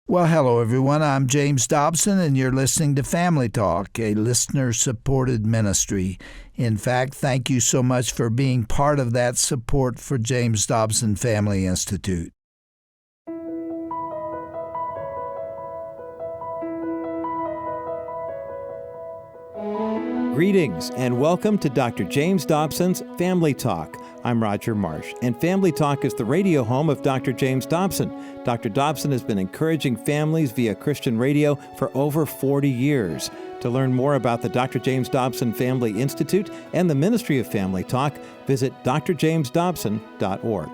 Well, hello, everyone. I'm James Dobson, and you're listening to Family Talk, a listener-supported ministry. In fact, thank you so much for being part of that support for James Dobson Family Institute. Greetings and welcome to Dr. James Dobson's Family Talk. I'm Roger Marsh, and Family Talk is the radio home of Dr. James Dobson. Dr. Dobson has been encouraging families via Christian radio for over 40 years. To learn more about the Dr. James Dobson Family Institute and the Ministry of Family Talk, visit drjamesdobson.org.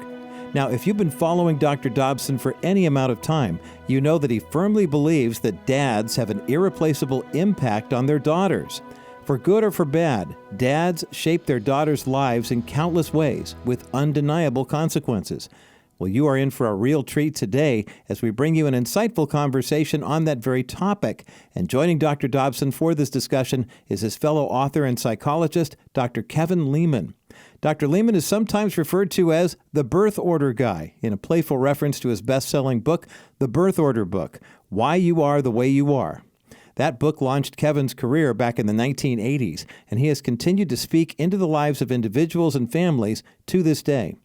Now, if you've been following Dr. Dobson for any amount of time, you know that he firmly believes that dads have an irreplaceable impact on their daughters. For good or for bad, dads shape their daughters' lives in countless ways with undeniable consequences. Well, you are in for a real treat today as we bring you an insightful conversation on that very topic. And joining Dr. Dobson for this discussion is his fellow author and psychologist, Dr. Kevin Leman. Dr. Leman is sometimes referred to as the birth order guy, in a playful reference to his best-selling book, The Birth Order Book, Why You Are the Way You Are. That book launched Kevin's career back in the 1980s, and he has continued to speak into the lives of individuals and families to this day.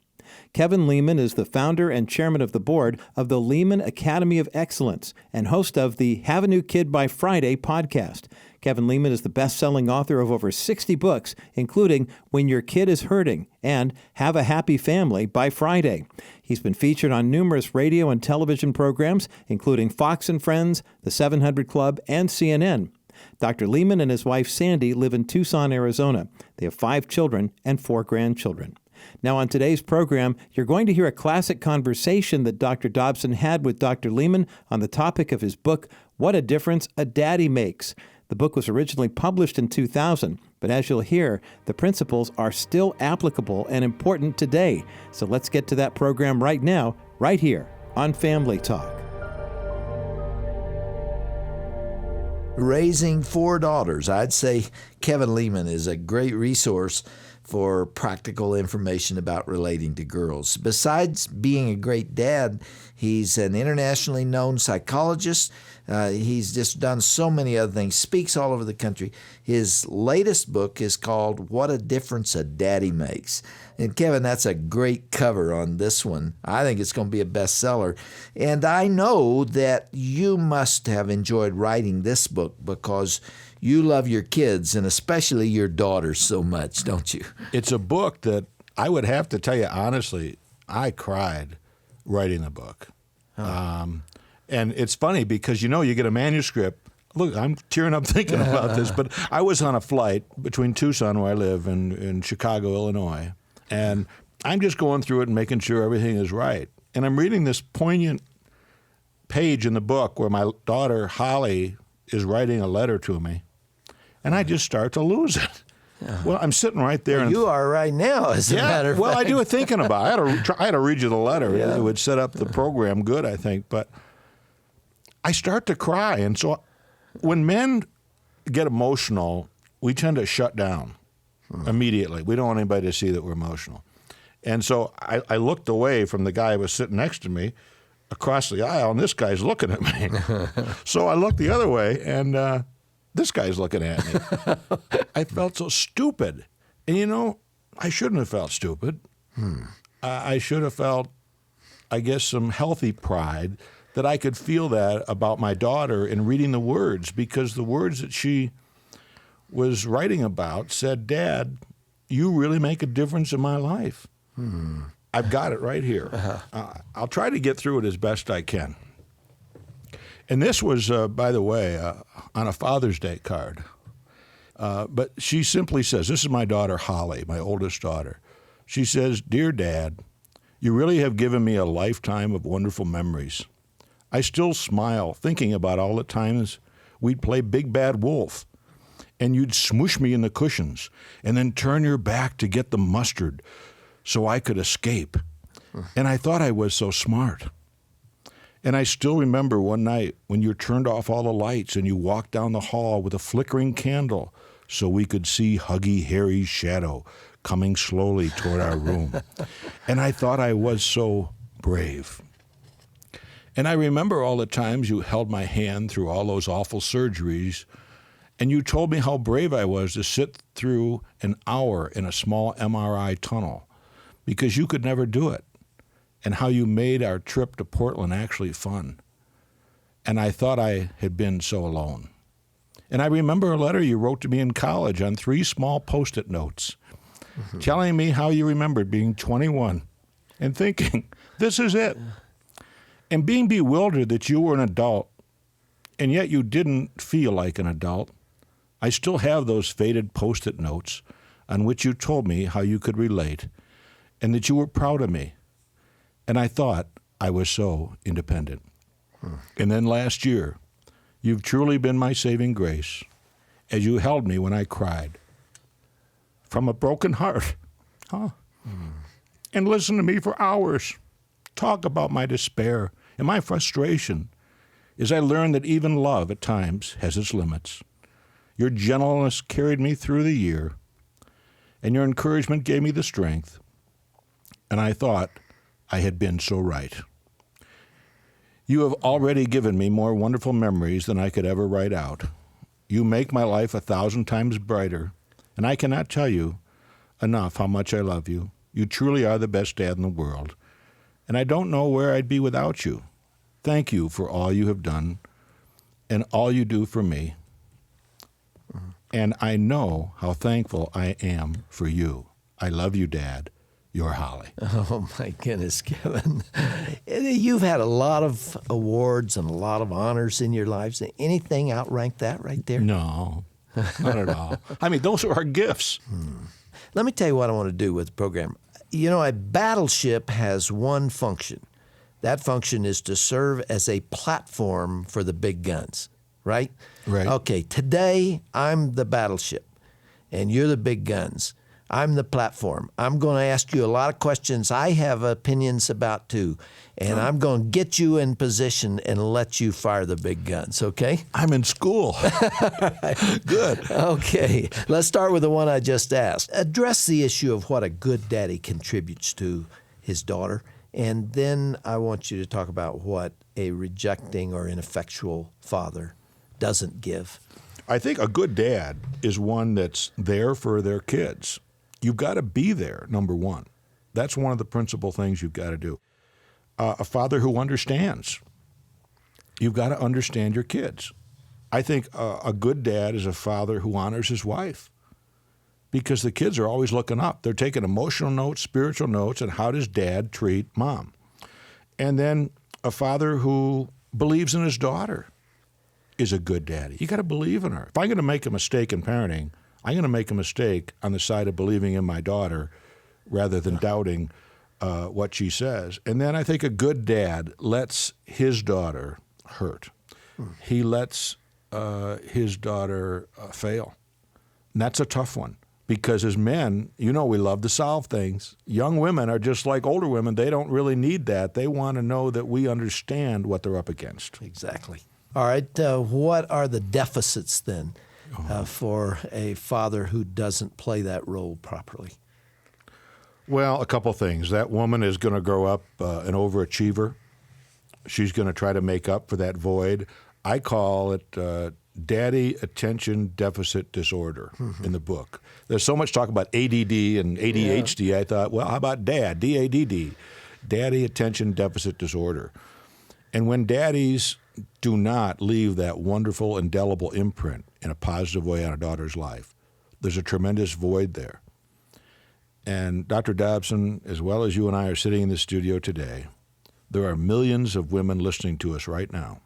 Kevin Leman is the founder and chairman of the board of the Leman Academy of Excellence and host of the Have a New Kid by Friday podcast. Kevin Leman is the best-selling author of over 60 books, including When Your Kid is Hurting and Have a Happy Family by Friday. He's been featured on numerous radio and television programs, including Fox and Friends, The 700 Club, and CNN. Dr. Leman and his wife Sande live in Tucson, Arizona. They have 5 children and 4 grandchildren. Now, on today's program, you're going to hear a classic conversation that Dr. Dobson had with Dr. Leman on the topic of his book, What a Difference a Daddy Makes. The book was originally published in 2000, but as you'll hear, the principles are still applicable and important today. So let's get to that program right now, right here on Family Talk. Raising 4 daughters. I'd say Kevin Leman is a great resource for practical information about relating to girls. Besides being a great dad, he's an internationally known psychologist. He's just done so many other things, speaks all over the country. His latest book is called What a Difference a Daddy Makes. And Kevin, that's a great cover on this one. I think it's going to be a bestseller. And I know that you must have enjoyed writing this book because you love your kids and especially your daughters so much, don't you? It's a book that I would have to tell you honestly, I cried writing the book. And it's funny because, you get a manuscript. Look, I'm tearing up thinking about this, but I was on a flight between Tucson, where I live, and Chicago, Illinois. And I'm just going through it and making sure everything is right. And I'm reading this poignant page in the book where my daughter, Holly, is writing a letter to me. And I just start to lose it. Well, I'm sitting right there. Well, you are right now, as a matter of fact. Well, I do it thinking about it. I had to read you the letter. Yeah. It would set up the program good, I think. But I start to cry. And so when men get emotional, we tend to shut down immediately. We don't want anybody to see that we're emotional. And so I looked away from the guy who was sitting next to me across the aisle, and this guy's looking at me. So I looked the other way, and this guy's looking at me. I felt so stupid. And, I shouldn't have felt stupid. I should have felt, I guess, some healthy pride that I could feel that about my daughter in reading the words, because the words that she was writing about said, Dad, you really make a difference in my life. I've got it right here. I'll try to get through it as best I can. And this was, by the way, on a Father's Day card. But she simply says, this is my daughter, Holly, my oldest daughter. She says, Dear Dad, you really have given me a lifetime of wonderful memories. I still smile thinking about all the times we'd play Big Bad Wolf, and you'd smoosh me in the cushions and then turn your back to get the mustard so I could escape. And I thought I was so smart. And I still remember one night when you turned off all the lights and you walked down the hall with a flickering candle so we could see Huggy Harry's shadow coming slowly toward our room. And I thought I was so brave. And I remember all the times you held my hand through all those awful surgeries, and you told me how brave I was to sit through an hour in a small MRI tunnel because you could never do it, and how you made our trip to Portland actually fun. And I thought I had been so alone. And I remember a letter you wrote to me in college on 3 small Post-it notes, telling me how you remembered being 21 and thinking, this is it. And being bewildered that you were an adult, and yet you didn't feel like an adult. I still have those faded Post-it notes on which you told me how you could relate and that you were proud of me. And I thought I was so independent. And then last year, you've truly been my saving grace as you held me when I cried from a broken heart. And listened to me for hours, talk about my despair and my frustration as I learned that even love at times has its limits. Your gentleness carried me through the year, and your encouragement gave me the strength. And I thought I had been so right. You have already given me more wonderful memories than I could ever write out. You make my life 1,000 times brighter, and I cannot tell you enough how much I love you. You truly are the best dad in the world, and I don't know where I'd be without you. Thank you for all you have done and all you do for me. And I know how thankful I am for you. I love you, Dad. Your Holly. Oh, my goodness, Kevin. You've had a lot of awards and a lot of honors in your lives. Anything outrank that right there? No, not at all. I mean, those are our gifts. Let me tell you what I want to do with the program. You know, a battleship has one function. That function is to serve as a platform for the big guns, right? Right. Okay, today I'm the battleship, and you're the big guns. I'm the platform. I'm going to ask you a lot of questions I have opinions about too, and I'm going to get you in position and let you fire the big guns, okay? I'm in school. Good. Okay, let's start with the one I just asked. Address the issue of what a good daddy contributes to his daughter, and then I want you to talk about what a rejecting or ineffectual father doesn't give. I think a good dad is one that's there for their kids. You've got to be there, number one. That's one of the principal things you've got to do. A father who understands. You've got to understand your kids. I think a good dad is a father who honors his wife because the kids are always looking up. They're taking emotional notes, spiritual notes, and how does dad treat mom? And then a father who believes in his daughter is a good daddy. You got to believe in her. If I'm going to make a mistake in parenting, I'm going to make a mistake on the side of believing in my daughter rather than doubting what she says. And then I think a good dad lets his daughter hurt. He lets his daughter fail. And that's a tough one because as men, you know we love to solve things. Young women are just like older women. They don't really need that. They want to know that we understand what they're up against. Exactly. All right, what are the deficits then for a father who doesn't play that role properly? Well, a couple things. That woman is going to grow up an overachiever. She's going to try to make up for that void. I call it daddy attention deficit disorder in the book. There's so much talk about ADD and ADHD. Yeah. I thought, well, how about DAD, D-A-D-D, daddy attention deficit disorder. And when daddies do not leave that wonderful, indelible imprint in a positive way on a daughter's life, there's a tremendous void there. And Dr. Dobson, as well as you and I are sitting in the studio today, there are millions of women listening to us right now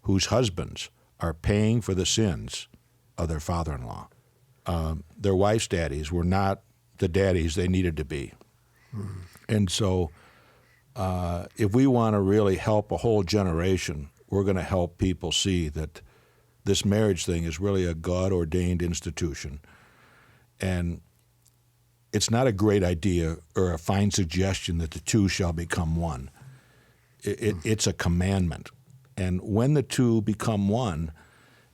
whose husbands are paying for the sins of their father-in-law. Their wife's daddies were not the daddies they needed to be. And so if we want to really help a whole generation, we're going to help people see that this marriage thing is really a God-ordained institution. And it's not a great idea or a fine suggestion that the two shall become one. It's a commandment. And when the two become one,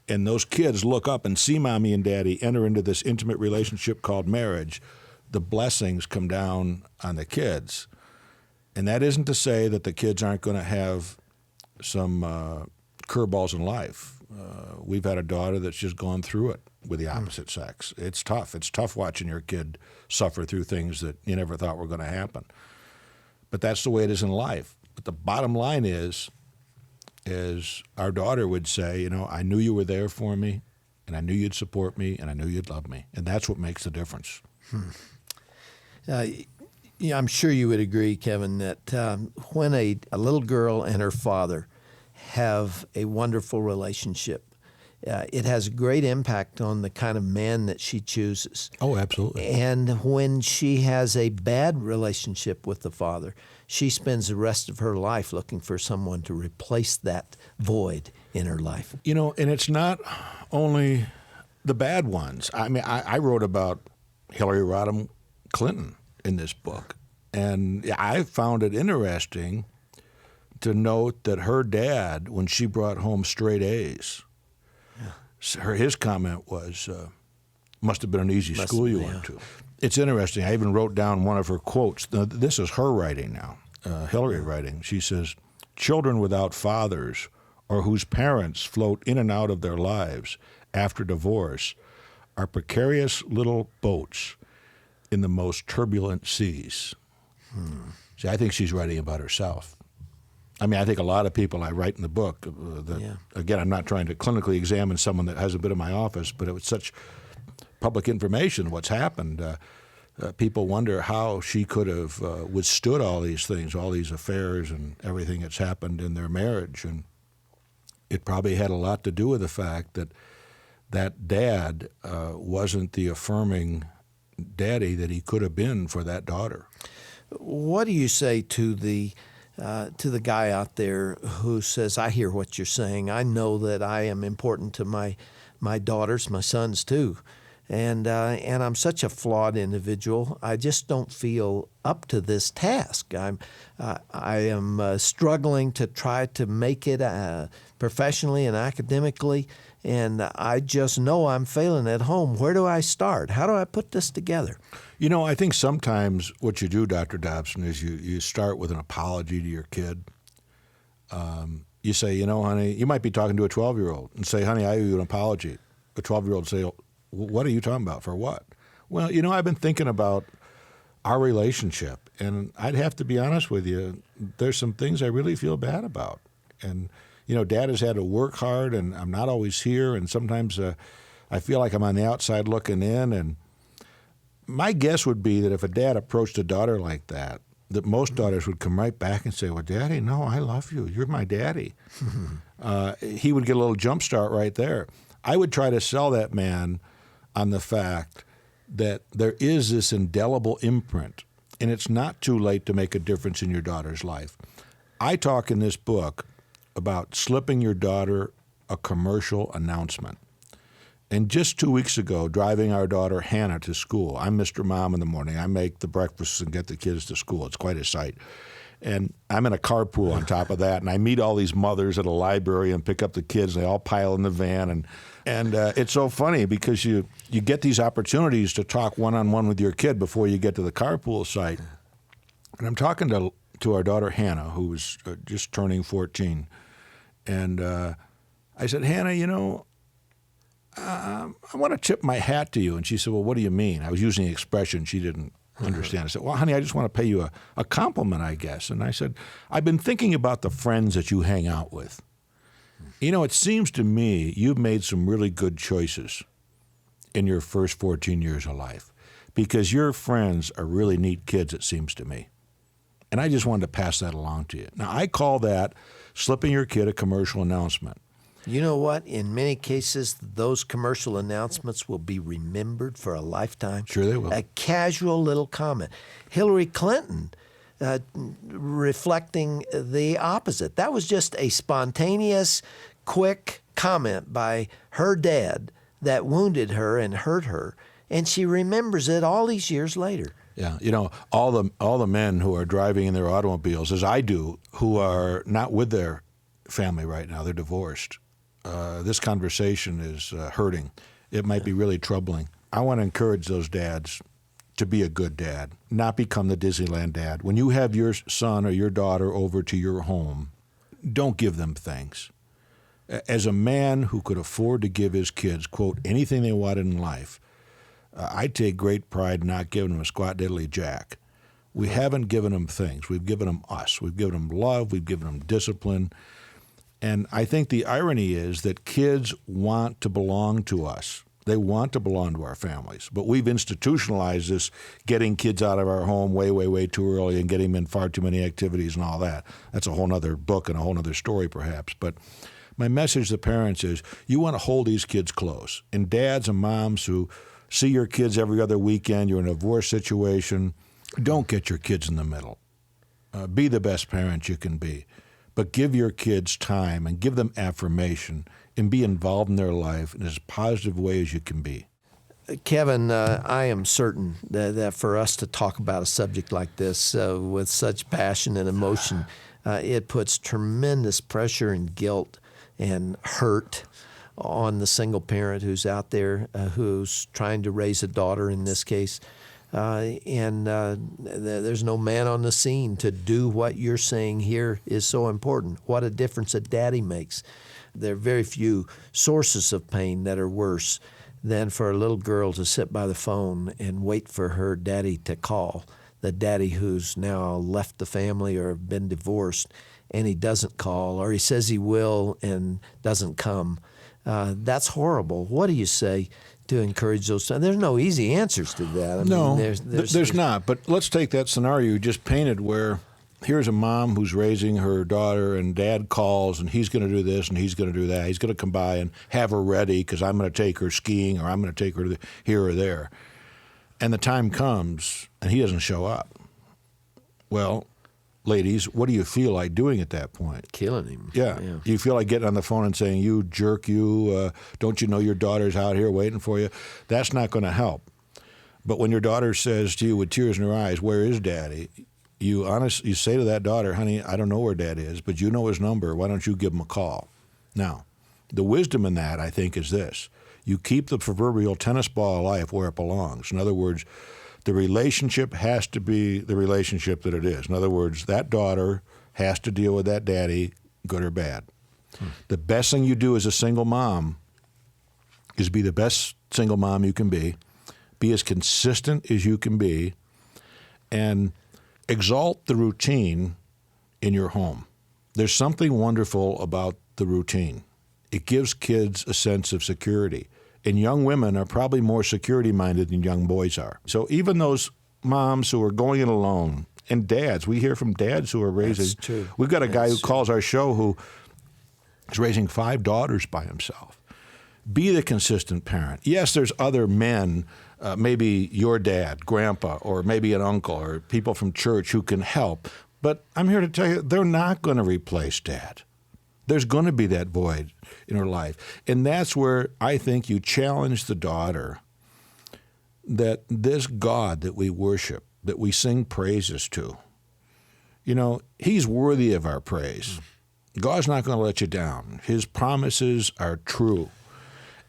and those kids look up and see mommy and daddy enter into this intimate relationship called marriage, the blessings come down on the kids. And that isn't to say that the kids aren't going to have some curveballs in life. We've had a daughter that's just gone through it with the opposite sex. It's tough. It's tough watching your kid suffer through things that you never thought were going to happen. But that's the way it is in life. But the bottom line is our daughter would say, I knew you were there for me, and I knew you'd support me, and I knew you'd love me. And that's what makes the difference. I'm sure you would agree, Kevin, that when a little girl and her father have a wonderful relationship, it has a great impact on the kind of man that she chooses. Oh, absolutely. And when she has a bad relationship with the father, she spends the rest of her life looking for someone to replace that void in her life. And it's not only the bad ones. I mean, I wrote about Hillary Rodham Clinton in this book, and I found it interesting to note that her dad, when she brought home straight A's, his comment was, must have been an easy school you went to. It's interesting. I even wrote down one of her quotes. Now, this is her writing now, Hillary writing. She says, "Children without fathers or whose parents float in and out of their lives after divorce are precarious little boats in the most turbulent seas." See, I think she's writing about herself. I mean, I think a lot of people I write in the book, again, I'm not trying to clinically examine someone that hasn't been in my office, but it was such public information, what's happened. People wonder how she could have withstood all these things, all these affairs and everything that's happened in their marriage. And it probably had a lot to do with the fact that dad wasn't the affirming daddy that he could have been for that daughter. What do you say to the guy out there who says, "I hear what you're saying. I know that I am important to my daughters, my sons too, and I'm such a flawed individual. I just don't feel up to this task. I am struggling to try to make it professionally and academically, and I just know I'm failing at home. Where do I start? How do I put this together?" I think sometimes what you do, Dr. Dobson, is you start with an apology to your kid. You say, honey, you might be talking to a 12-year-old and say, "Honey, I owe you an apology." The 12-year-old say, "What are you talking about? For what?" "Well, I've been thinking about our relationship, and I'd have to be honest with you, there's some things I really feel bad about. And, Dad has had to work hard, and I'm not always here, and sometimes I feel like I'm on the outside looking in, and my guess would be that if a dad approached a daughter like that most daughters would come right back and say, "Well, Daddy, no, I love you. You're my daddy." He would get a little jump start right there. I would try to sell that man on the fact that there is this indelible imprint, and it's not too late to make a difference in your daughter's life. I talk in this book about slipping your daughter a commercial announcement. And just 2 weeks ago, driving our daughter Hannah to school, I'm Mr. Mom in the morning. I make the breakfast and get the kids to school. It's quite a sight. And I'm in a carpool on top of that, and I meet all these mothers at a library and pick up the kids, and they all pile in the van. And it's so funny because you get these opportunities to talk one-on-one with your kid before you get to the carpool site. And I'm talking to our daughter Hannah, who was just turning 14. And I said, "Hannah, I want to tip my hat to you." And she said, "Well, what do you mean?" I was using the expression she didn't understand. I said, "Well, honey, I just want to pay you a compliment, I guess." And I said, "I've been thinking about the friends that you hang out with. It seems to me you've made some really good choices in your first 14 years of life because your friends are really neat kids, it seems to me. And I just wanted to pass that along to you." Now, I call that slipping your kid a commercial announcement. You know what? In many cases, those commercial announcements will be remembered for a lifetime. Sure they will. A casual little comment. Hillary Clinton reflecting the opposite. That was just a spontaneous, quick comment by her dad that wounded her and hurt her, and she remembers it all these years later. Yeah, all the men who are driving in their automobiles, as I do, who are not with their family right now, they're divorced. This conversation is hurting. It might be really troubling. I want to encourage those dads to be a good dad, not become the Disneyland dad. When you have your son or your daughter over to your home, don't give them things. As a man who could afford to give his kids, quote, anything they wanted in life, I take great pride in not giving them a squat diddly jack. We haven't given them things. We've given them us. We've given them love. We've given them discipline. And I think the irony is that kids want to belong to us. They want to belong to our families. But we've institutionalized this getting kids out of our home way, way, way too early and getting them in far too many activities and all that. That's a whole other book and a whole other story perhaps. But my message to parents is you want to hold these kids close. And dads and moms who see your kids every other weekend, you're in a divorce situation, don't get your kids in the middle. Be the best parent you can be. But give your kids time and give them affirmation and be involved in their life in as positive way as you can be. Kevin, I am certain that for us to talk about a subject like this with such passion and emotion, it puts tremendous pressure and guilt and hurt on the single parent who's out there who's trying to raise a daughter in this case. There's no man on the scene to do what you're saying here is so important. What a difference a daddy makes. There are very few sources of pain that are worse than for a little girl to sit by the phone and wait for her daddy to call, the daddy who's now left the family or been divorced, and he doesn't call, or he says he will and doesn't come. That's horrible. What do you say to encourage those? There's no easy answers to that. There's not. But let's take that scenario you just painted where here's a mom who's raising her daughter and dad calls and he's going to do this and he's going to do that. He's going to come by and have her ready because I'm going to take her skiing or I'm going to take her here or there. And the time comes and he doesn't show up. Well, ladies, what do you feel like doing at that point? Killing him. Yeah. You feel like getting on the phone and saying, you jerk, don't you know your daughter's out here waiting for you? That's not going to help. But when your daughter says to you with tears in her eyes, where is daddy? You say to that daughter, honey, I don't know where dad is, but you know his number. Why don't you give him a call? Now, the wisdom in that, I think, is this. You keep the proverbial tennis ball alive where it belongs. In other words, the relationship has to be the relationship that it is. In other words, that daughter has to deal with that daddy, good or bad. The best thing you do as a single mom is be the best single mom you can be as consistent as you can be, and exalt the routine in your home. There's something wonderful about the routine. It gives kids a sense of security. And young women are probably more security-minded than young boys are. So even those moms who are going it alone, and dads, we hear from dads who are raising. That's true. We've got a guy who calls our show who is raising 5 daughters by himself. Be the consistent parent. Yes, there's other men, maybe your dad, grandpa, or maybe an uncle, or people from church who can help. But I'm here to tell you, they're not going to replace dad. There's going to be that void in her life. And that's where I think you challenge the daughter that this God that we worship, that we sing praises to, he's worthy of our praise. God's not going to let you down. His promises are true.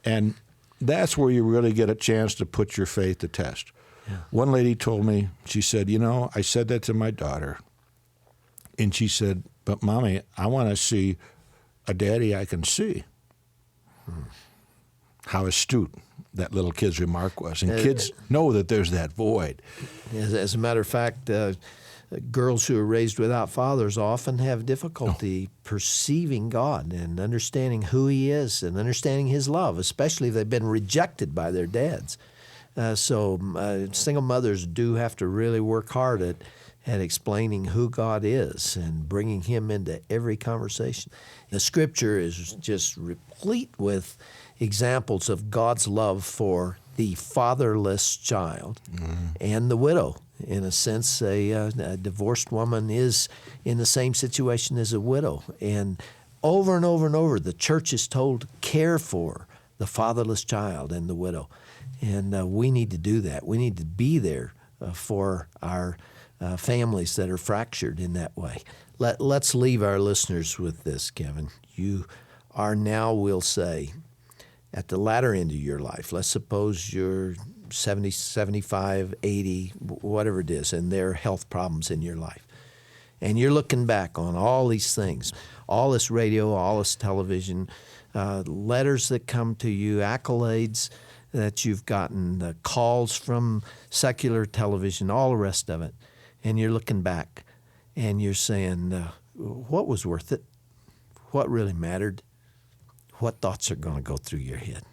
And that's where you really get a chance to put your faith to test. Yeah. One lady told me, she said, I said that to my daughter. And she said, but Mommy, I want to see a daddy I can see. How astute that little kid's remark was. And kids know that there's that void. As a matter of fact, girls who are raised without fathers often have difficulty perceiving God and understanding who He is and understanding His love, especially if they've been rejected by their dads. So single mothers do have to really work hard at explaining who God is and bringing Him into every conversation. The Scripture is just replete with examples of God's love for the fatherless child and the widow. In a sense, a divorced woman is in the same situation as a widow. And over and over, the church is told to care for the fatherless child and the widow. And we need to do that. We need to be there for our families that are fractured in that way. Let's leave our listeners with this, Kevin. You are now, we'll say, at the latter end of your life. Let's suppose you're 70, 75, 80, whatever it is, and there are health problems in your life. And you're looking back on all these things, all this radio, all this television, letters that come to you, accolades that you've gotten, the calls from secular television, all the rest of it. And you're looking back and you're saying, what was worth it? What really mattered? What thoughts are going to go through your head?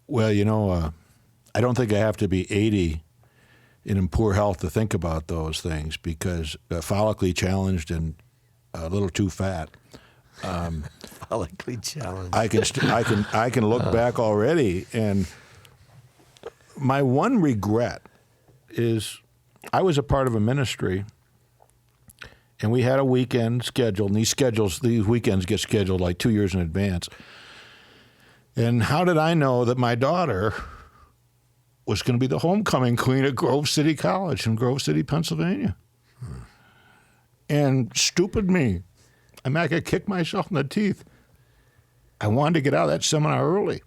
Well, I don't think I have to be 80 and in poor health to think about those things, because follically challenged and a little too fat. Follically challenged. I can look back already, and my one regret is I was a part of a ministry, and we had a weekend scheduled, and these weekends get scheduled like 2 years in advance. And how did I know that my daughter was going to be the homecoming queen at Grove City College in Grove City, Pennsylvania? And stupid me, I could kick myself in the teeth. I wanted to get out of that seminar early.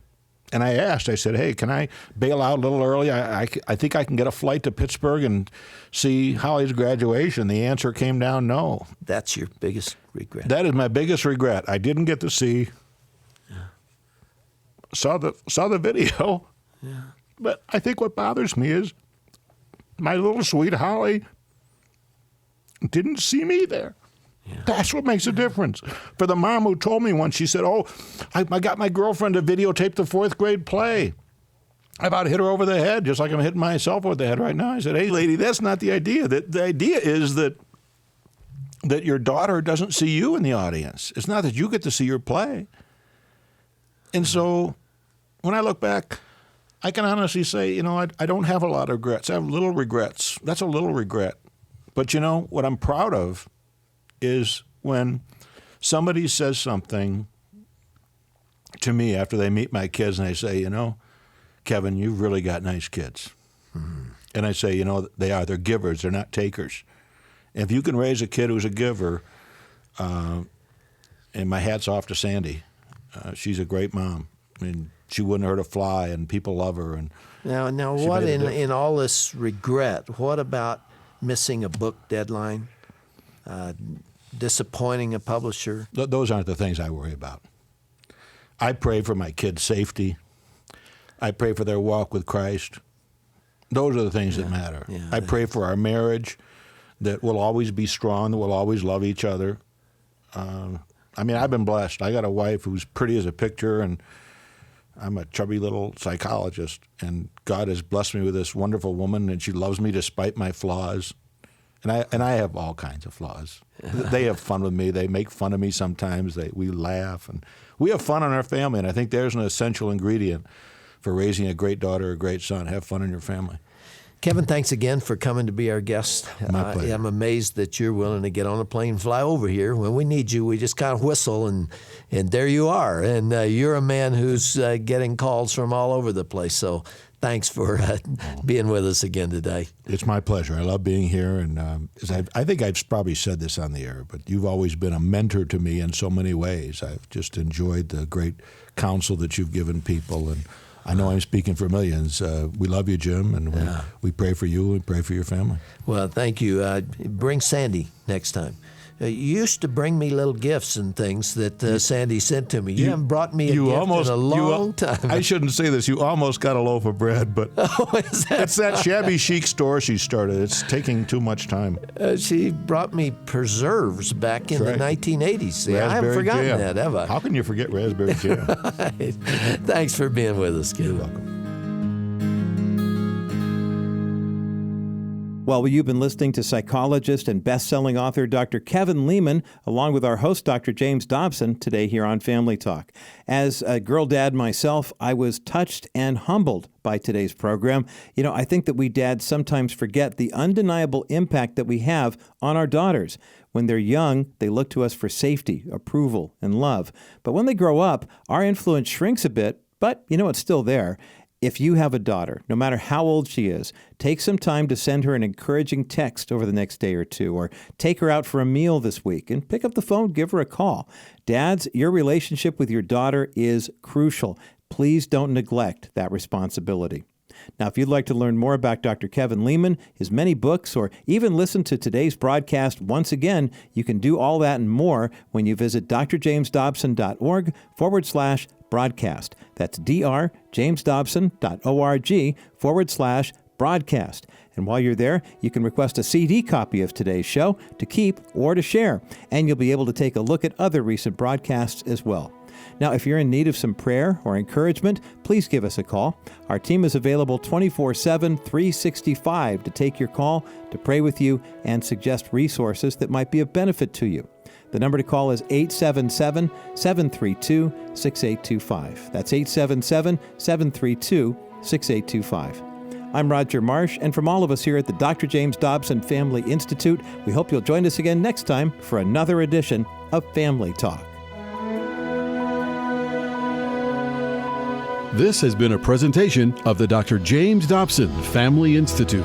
And I said, hey, can I bail out a little early? I think I can get a flight to Pittsburgh and see Holly's graduation. The answer came down no. That's your biggest regret. That is my biggest regret. I didn't get to see. Saw the video. Yeah. But I think what bothers me is my little sweet Holly didn't see me there. Yeah. That's what makes a difference. For the mom who told me once, she said, I got my girlfriend to videotape the 4th grade play. I about hit her over the head, just like I'm hitting myself over the head right now. I said, hey, lady, that's not the idea. The idea is that your daughter doesn't see you in the audience. It's not that you get to see her play. And so when I look back, I can honestly say, I don't have a lot of regrets. I have little regrets. That's a little regret. But what I'm proud of is when somebody says something to me after they meet my kids and they say, Kevin, you've really got nice kids. Mm-hmm. And I say, they're givers, they're not takers. And if you can raise a kid who's a giver, and my hat's off to Sande. She's a great mom. I mean, she wouldn't hurt a fly, and people love her. And now, what in all this regret? What about missing a book deadline? Disappointing a publisher? Those aren't the things I worry about. I pray for my kids' safety. I pray for their walk with Christ. Those are the things that matter. Yeah, I pray for our marriage, that we'll always be strong, that we'll always love each other. I've been blessed. I got a wife who's pretty as a picture, and I'm a chubby little psychologist, and God has blessed me with this wonderful woman, and she loves me despite my flaws. And I have all kinds of flaws. They have fun with me. They make fun of me sometimes. We laugh, and we have fun in our family, and I think there's an essential ingredient for raising a great daughter or a great son. Have fun in your family. Kevin, thanks again for coming to be our guest. My pleasure. I'm amazed that you're willing to get on a plane and fly over here. When we need you, we just kind of whistle, and there you are. And you're a man who's getting calls from all over the place. So thanks for being with us again today. It's my pleasure. I love being here. And I think I've probably said this on the air, but you've always been a mentor to me in so many ways. I've just enjoyed the great counsel that you've given people, and I know I'm speaking for millions. We love you, Jim, and we pray for you and pray for your family. Well, thank you. Bring Sande next time. You used to bring me little gifts and things that Sande sent to me. You haven't brought me a gift in a long time. I shouldn't say this. You almost got a loaf of bread, but it's that shabby chic store she started. It's taking too much time. She brought me preserves back in the 1980s. See, I haven't forgotten that, have I? How can you forget raspberry jam? Thanks for being with us, kid. You're welcome. Well, you've been listening to psychologist and best-selling author Dr. Kevin Leman, along with our host, Dr. James Dobson, today here on Family Talk. As a girl dad myself, I was touched and humbled by today's program. I think that we dads sometimes forget the undeniable impact that we have on our daughters. When they're young, they look to us for safety, approval, and love. But when they grow up, our influence shrinks a bit, but it's still there. If you have a daughter, no matter how old she is, take some time to send her an encouraging text over the next day or two, or take her out for a meal this week and pick up the phone, give her a call. Dads, your relationship with your daughter is crucial. Please don't neglect that responsibility. Now, if you'd like to learn more about Dr. Kevin Leman, his many books, or even listen to today's broadcast once again, you can do all that and more when you visit drjamesdobson.org/broadcast. That's drjamesdobson.org/broadcast. And while you're there, you can request a CD copy of today's show to keep or to share, and you'll be able to take a look at other recent broadcasts as well. Now, if you're in need of some prayer or encouragement, please give us a call. Our team is available 24/7, 365 to take your call, to pray with you, and suggest resources that might be of benefit to you. The number to call is 877-732-6825. That's 877-732-6825. I'm Roger Marsh, and from all of us here at the Dr. James Dobson Family Institute, we hope you'll join us again next time for another edition of Family Talk. This has been a presentation of the Dr. James Dobson Family Institute.